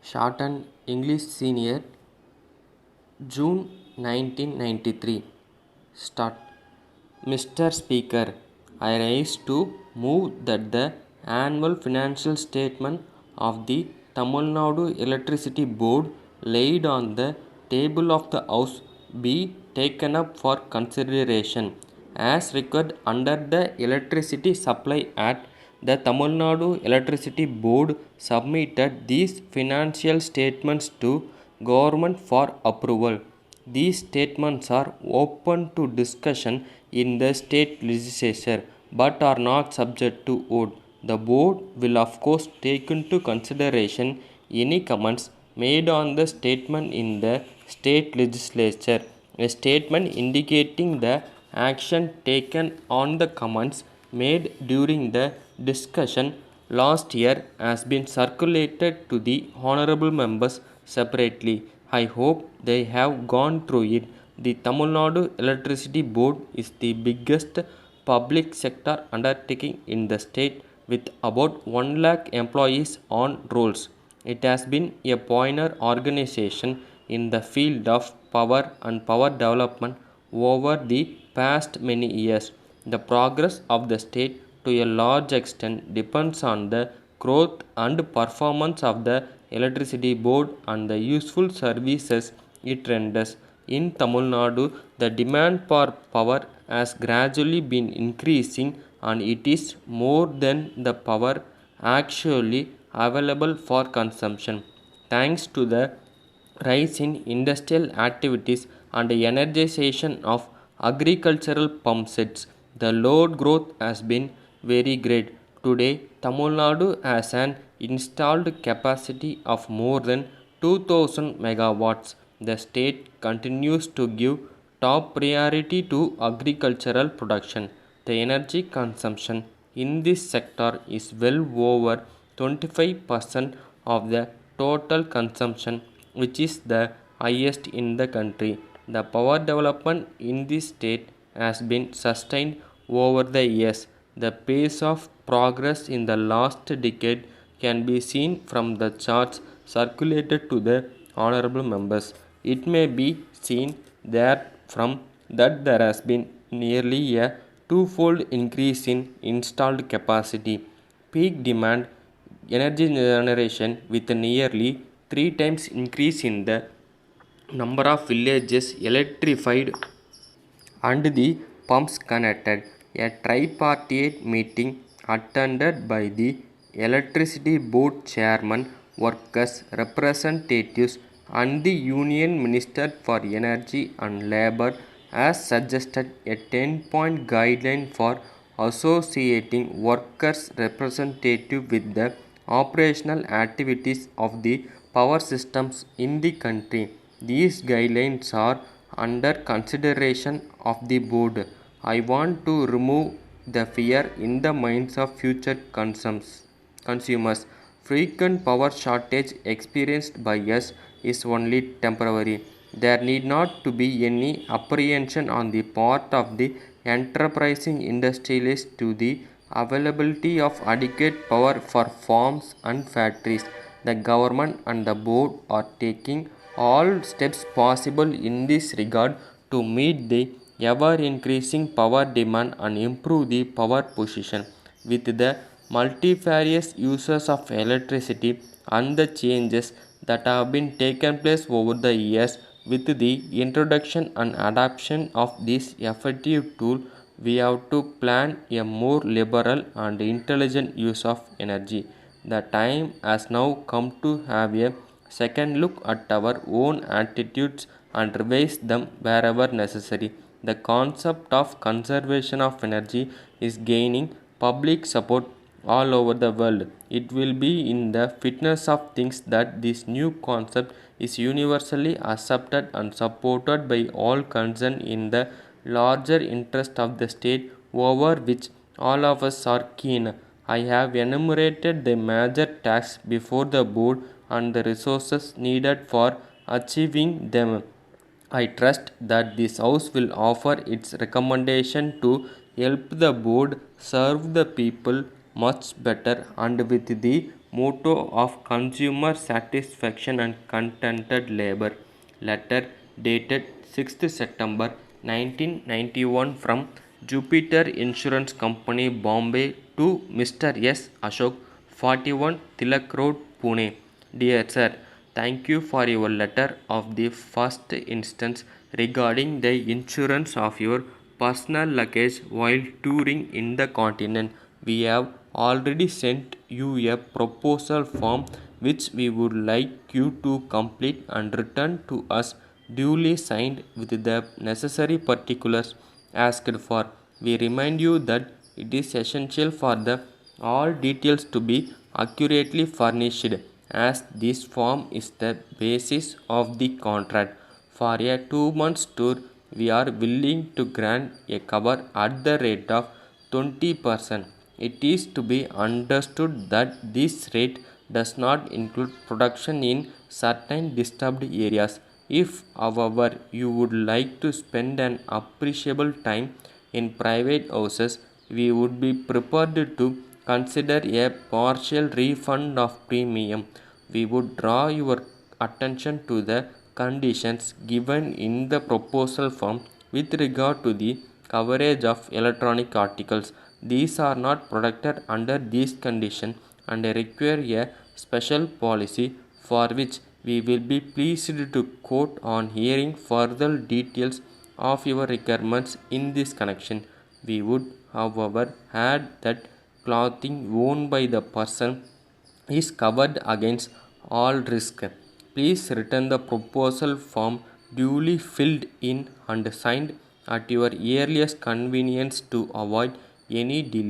Shortened English Senior, June 1993. Start. Mr. Speaker, I rise to move that the annual financial statement of the Tamil Nadu Electricity Board laid on the table of the House be taken up for consideration as required under the Electricity Supply Act. The Tamil Nadu Electricity Board submitted these financial statements to government for approval. These statements are open to discussion in the state legislature but are not subject to vote. The board will of course take into consideration any comments made on the statement in the state legislature. A statement indicating the action taken on the comments made during the discussion last year has been circulated to the honorable members separately. I hope they have gone through it. The Tamil Nadu Electricity Board is the biggest public sector undertaking in the state with about 1 lakh employees on rolls. It has been a pioneer organization in the field of power and power development over the past many years. The progress of the state to a large extent depends on the growth and performance of the electricity board and the useful services it renders. In Tamil Nadu, the demand for power has gradually been increasing and it is more than the power actually available for consumption. Thanks to the rise in industrial activities and the energization of agricultural pump sets, the load growth has been very great. Today, Tamil Nadu has an installed capacity of more than 2000 megawatts. The state continues to give top priority to agricultural production. The energy consumption in this sector is well over 25% of the total consumption, which is the highest in the country. The power development in this state has been sustained over the years. The pace of progress in the last decade can be seen from the charts circulated to the honorable members. It may be seen that from that there has been nearly a twofold increase in installed capacity, peak demand energy generation with nearly 3 times increase in the number of villages electrified and the pumps connected. A tripartite meeting attended by the electricity board chairman, workers representatives and the union minister for energy and labor has suggested a 10-point guideline for associating workers representative with the operational activities of the power systems in the country. These guidelines are under consideration of the board. I want to remove the fear in the minds of future consumers. Frequent power shortage experienced by us is only temporary. There need not to be any apprehension on the part of the enterprising industrialists to the availability of adequate power for farms and factories. The government and the board are taking all steps possible in this regard to meet the ever increasing power demand and improve the power position. With the multifarious uses of electricity and the changes that have been taken place over the years, with the introduction and adoption of this effective tool, we have to plan a more liberal and intelligent use of energy. The time has now come to have a second look at our own attitudes and revise them wherever necessary. The concept of conservation of energy is gaining public support all over the world. It will be in the fitness of things that this new concept is universally accepted and supported by all concerned in the larger interest of the state over which all of us are keen. I have enumerated the major tasks before the board and the resources needed for achieving them. I trust that this House will offer its recommendation to help the board serve the people much better and with the motto of consumer satisfaction and contented labor. Letter dated 6th September 1991 from Jupiter Insurance Company, Bombay to Mr. S. Ashok, 41 Tilak Road, Pune. Dear Sir, thank you for your letter of the first instance regarding the insurance of your personal luggage while touring in the continent. We have already sent you a proposal form which we would like you to complete and return to us duly signed with the necessary particulars asked for. We remind you that it is essential for the all details to be accurately furnished, as this form is the basis of the contract. For a 2 months tour, we are willing to grant a cover at the rate of 20%. It is to be understood that this rate does not include production in certain disturbed areas. If, however, you would like to spend an appreciable time in private houses, we would be prepared to consider a partial refund of premium. We would draw your attention to the conditions given in the proposal form with regard to the coverage of electronic articles. These are not protected under these conditions and require a special policy for which we will be pleased to quote on hearing further details of your requirements in this connection. We would, however, add that clothing worn by the person is covered against all risk. Please return the proposal form duly filled in and signed at your earliest convenience to avoid any delay.